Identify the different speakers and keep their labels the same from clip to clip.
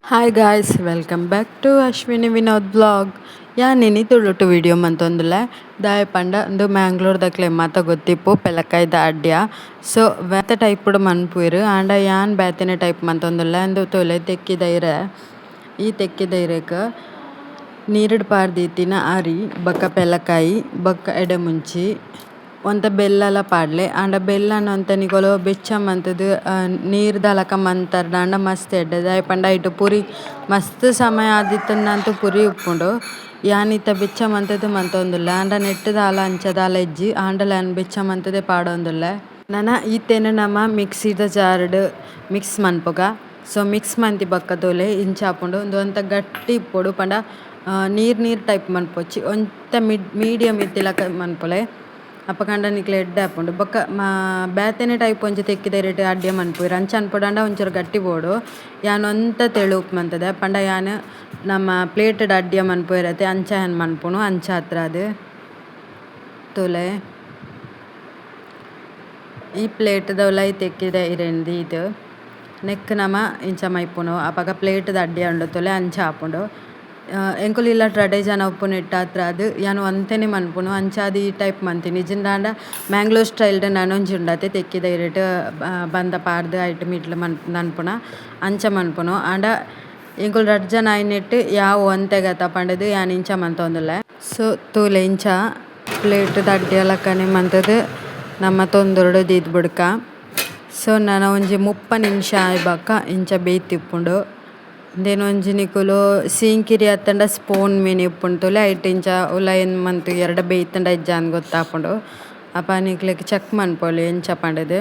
Speaker 1: Hi guys, welcome back to Ashwini Vinod blog. ಯಾನಿನಿ ತುಳುಟು video ಮಂತೊಂದುಲ್ಲೆ ದಾಯ ಪಂಡ ಒಂದು ಮ್ಯಾಂಗ್ಳೂರ್ದಕ್ಲೆ ಮಾತ ಗೊತ್ತಿಪ್ಪು ಪೆಲಕಾಯ್ದ ಅಡ್ಯ. ಸೊ ಬೇತೆ ಟೈಪುಡು ಮನ್ಪುವೆರು ಆಂಡ ಯಾನ್ ಬೇತೆನೆ ಟೈಪ್ ಮಂತೊಂದುಲ್ಲೆ ಅಂದು ತೊಲೆ ತೆಕ್ಕಿದೈರೆ ಈ ತೆಕ್ಕಿದೈರೆಗ್ ನೀರುಡು ಪಾರ್ದಿತ್ತಿನ ಅರಿ ಬೊಕ್ಕ ಪೆಲಕಾಯಿ ಬೊಕ್ಕ ಎಡೆಮುಂಚಿ ಒಂತ ಬೆಲ್ಲಲ ಪಾಡ್ಲೆ ಆಂಡ ಬೆಲ್ಲನ ಒಂತ ನಿಕೊಲು ಬೆಚ್ಚ ನೀರು ದಲಕ ಮಂತರ್ ದಾಂಡ ಮಸ್ತ್ ಎಡ್ಡೆ ದಾಯೆ ಪಂಡ ಐಟು ಪೂರಿ ಮಸ್ತ್ ಸಮಯ ಆದಿತ್ತಂದಂತೂ ಪೂರಿ ಉಪ್ಪುಂಡು. ಯಾನಿತ್ತ ಬೆಚ್ಚ ಮಂತದ್ದು ಮಂತೊಂದುಲ್ಲೆ ಆಂಡ ನೆಟ್ಟ್ ದಾಲ ಅಂಚದಾಲ ಇಜ್ಜಿ ಆಂಡಲ ಯಾನ್ ಬೆಚ್ಚ ಮಂತದೆ ಪಾಡೊಂದುಲ್ಲೆ. ನನ ಈತೆನು ನಮ ಮಿಕ್ಸಿದ ಜಾರ್ಡ್ ಮಿಕ್ಸ್ ಮನ್ಪುಗ. ಸೊ ಮಿಕ್ಸ್ ಮಂತಿ ಬೊಕ್ಕ ತೋಲೆ ಇಂಚಾಪುಂಡು ಒಂದು ಒಂತ ಗಟ್ಟಿ ಇಪ್ಪೊಡು ಪಂಡ ನೀರು ಟೈಪ್ ಮನ್ಪೊಚ್ಚಿ ಒಂತ ಮೀಡಿಯಮ್ ಇತ್ತಿಲಕ ಮನ್ಪೊಲೆ ಅಪ್ಪ ಕಂಡ ನಿಕ್ಲೆ ಎಡ್ಡೆ ಆಪುಂಡು. ಬೊಕ್ಕ ಬೇತೆನೆ ಟೈಪ್ ಒಂಜಿ ತೆಕ್ಕಿದೈರೆಟ್ ಅಡ್ಯ ಮನ್ಪುವೆರ್ ಅಂಚ ಅನ್ಪಡಾಂಡ ಒಂಚೂರು ಗಟ್ಟಿ ಬೋಡು ಯಾನ್ ಒಂತ ತೆಳು ಉಪ್ಪು ಮಂತದೆ ಪಂಡ ಯಾನ್ ನಮ್ಮ ಪ್ಲೇಟ್ಡ್ ಅಡ್ಯ ಮನ್ಪುವೆರತೆ ಅಂಚ ಯಾನ್ ಮನ್ಪುನು ಅಂಚ ಹತ್ರ ಅದು ತೋಲೆ ಈ ಪ್ಲೇಟ್ದ ಉಲೈ ತೆಕ್ಕಿದೈರೆಂದು ಇದು ನೆಕ್ ನಮ ಇಂಚ ಮೈಪುನು ಅಪಗ ಪ್ಲೇಟ್ದ ಅಡ್ಯ ಉಂಡು ತೋಲೆ ಅಂಚ ಆಪುಂಡು. ಎಂಕುಲು ಇಲ್ಲ ರಡೇ ಜನ ಉಪ್ಪುನ ಇಟ್ಟ ಹತ್ರ ಅದು ಯಾನು ಒಂತೆನೆ ಮನ್ಪುನು ಅಂಚ ಅದು ಈ ಟೈಪ್ ಮಂತಿನಿ ಇಜ್ಜಿಂದಾಂಡ ಮ್ಯಾಂಗ್ಳೂರ್ ಸ್ಟೈಲ್ಡ್ ನನೊಂಜಿ ಉಂಡತೆ ತೆಕ್ಕಿದೈರೆಟ್ ಬಂದ ಪಾರ್ದ್ ಐಟ್ ಮೀಟ್ಲ್ ನನ್ಪುನ ಅಂಚ ಮನ್ಪುನು ಆಂಡ ಎಂಕುಲು ರಡ್ಡ್ ಜನ ಆಯ್ನೆಟ್ ಯಾವ್ ಒಂತೆಗತ ಪಂಡದು ಯಾನ್ ಇಂಚ ಮಂತೊಂದುಲ್ಲೆ. ಸೊ ತೂಲೆ ಇಂಚ ಪ್ಲೇಟ್ದ ಅಡ್ಯಲಕನೆ ಮಂತದು ನಮ್ಮ ತೊಂದೊರ್ಡು ದೀದ್ ಬುಡ್ಕ. ಸೊ ನನ ಒಂಜಿ 30 ನಿಮಿಷ ಆಯ್ಬಕ್ಕ ಇಂಚ ಬೇಯ್ತಿಪ್ಪುಂಡು. ದೇನು ಒಂಜಿ ನಿಕುಲು ಸೀಂಕಿರಿ ಅತ್ತಂಡ ಸ್ಪೂನ್ ಮೀನ್ ಇಪ್ಪುಂಡು ತೋಲೆ ಐಟ್ ಇಂಚ ಉಲಾಯಿ ಮಂತ್ ಎರಡು ಬೇಯ್ತಂಡ ಇಜ್ಜಾಂದ್ ಗೊತ್ತಾಪುಂಡು. ಅಪ ನಿಕ್ಲೆಗ್ ಚೆಕ್ ಮನ್ಪೊಲಿ ಎಂಚ ಪಂಡದು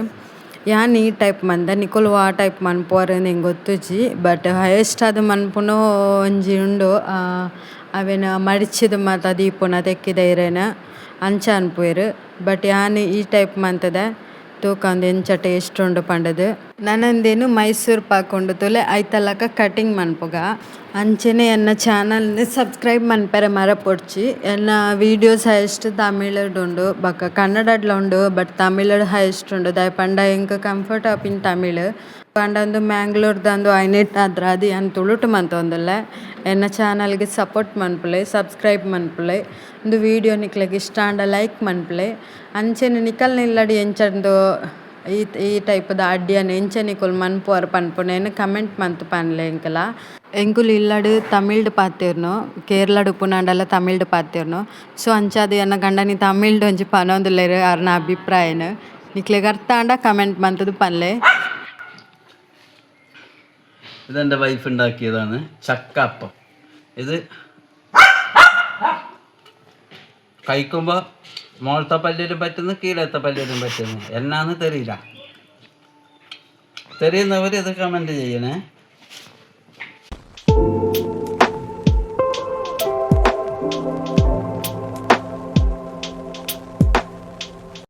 Speaker 1: ಯಾನ್ ಈ ಟೈಪ್ ಮಂದ ನಿಕುಲು ಆ ಟೈಪ್ ಮನ್ಪುವೆರ್ ಎಂಕ್ ಗೊತ್ತಿಜ್ಜಿ. ಬಟ್ ಹೈಯೆಸ್ಟ್ ಅದು ಮನ್ಪುನು ಒಂಜಿ ಉಂಡು ಅವೆನ್ ಮಡಿಚಿದ್ ಮಾತ ದೀಪುನ ತೆಕ್ಕಿದೈರೆನ ಅಂಚ ಅನ್ಪುವೆರ್. ಬಟ್ ಯಾನ್ ಈ ಟೈಪ್ ಮಂತದೆ ತೂಕ ಎಂಚ ಟೇಸ್ಟ್ ಉಂಡು ಪಂಡದು. ನನಂದೇನು ಮೈಸೂರು ಪಾಕ್ ಉಂಡು ತೋಲೆ ಐತಲಕ ಕಟಿಂಗ್ ಮನ್ಪುಗ. ಅಂಚೆನೆ ಎನ್ನ ಚಾನಲ್ನ ಸಬ್ಸ್ಕ್ರೈಬ್ ಮನ್ಪೆರೆ ಮರಪೊಡ್ಚಿ. ಎನ್ನ ವೀಡಿಯೋಸ್ ಹೈಯೆಸ್ಟ್ ತಮಿಳ್ಡ್ ಉಂಡು ಬೊಕ್ಕ ಕನ್ನಡಡ್ಲ ಉಂಡು ಬಟ್ ತಮಿಳ್ಡ್ ಹೈಯೆಸ್ಟ್ ಉಂಡು ದಾಯೆ ಪಂಡ ಎಂಕ್ ಕಂಫರ್ಟ್ ಆಪಿನ್ ತಮಿಳ್ ಪಂಡ ಮ್ಯಾಂಗ್ಳೂರ್ದಂದು ಐನೆಟ್ ಆದ್ರ ಅದು ಯಾನ್ ತುಳುಟು ಮಂತೊಂದುಲ್ಲೆ. ಎನ್ನ ಚಾನಲ್ಗೆ ಸಪೋರ್ಟ್ ಮನ್ಪುಲೆ ಸಬ್ಸ್ಕ್ರೈಬ್ ಮನ್ಪುಲೆ ಒಂದು ವೀಡಿಯೋ ನಿಕ್ಲೆಗ್ ಇಷ್ಟ ಆಂಡ ಲೈಕ್ ಮನ್ಪುಲೆ. ಅಂಚೆನೆ ನಿಕಲ್ನ ಇಲ್ಲಡಿ ಎಂಚಂದು ಈ ಟೈಪ್ದ ಅಡ್ಯನ ಎಂಚ ನಿಕುಲು ಮನ್ಪುವರ್ ಪನ್ಪುನೆನ್ ಕಮೆಂಟ್ ಮಂತ್ ಪನ್ಲೆ ಎಂಕಲ. ಎಂಕುಲು ಇಲ್ಲಡ್ ತಮಿಳ್ಡ್ ಪಾತೆರ್ನು ಕೇರಳಡ್ ಉಪ್ಪುನಾಂಡಲ ತಮಿಳ್ಡ್ ಪಾತೆರ್ನು. ಸೊ ಅಂಚಾದ್ ಎನ್ನ ಗಂಡನಿ ತಮಿಳ್ಡ್ ಒಂಜಿ ಪನೊಂದುಲ್ಲೆರ್ ಅರ್ನ ಅಭಿಪ್ರಾಯನ್ ನಿಕ್ಲೆಗ್ ಅರ್ಥ ಆಂಡ ಕಮೆಂಟ್ ಮಂತುದು ಪನ್ಲೆ.
Speaker 2: ഇതെൻ്റെ വൈഫ് ഉണ്ടാക്കിയതാണ് ചക്കപ്പം. ഇത് കഴിക്കുമ്പോൾ മോളത്തെ പല്ലിലും പറ്റുന്നു കീഴത്തെ പല്ലിലും പറ്റുന്നു എന്നാന്ന് തെറിയില്ല. തെറിയുന്നവർ ഇത് കമൻറ്റ് ചെയ്യണേ.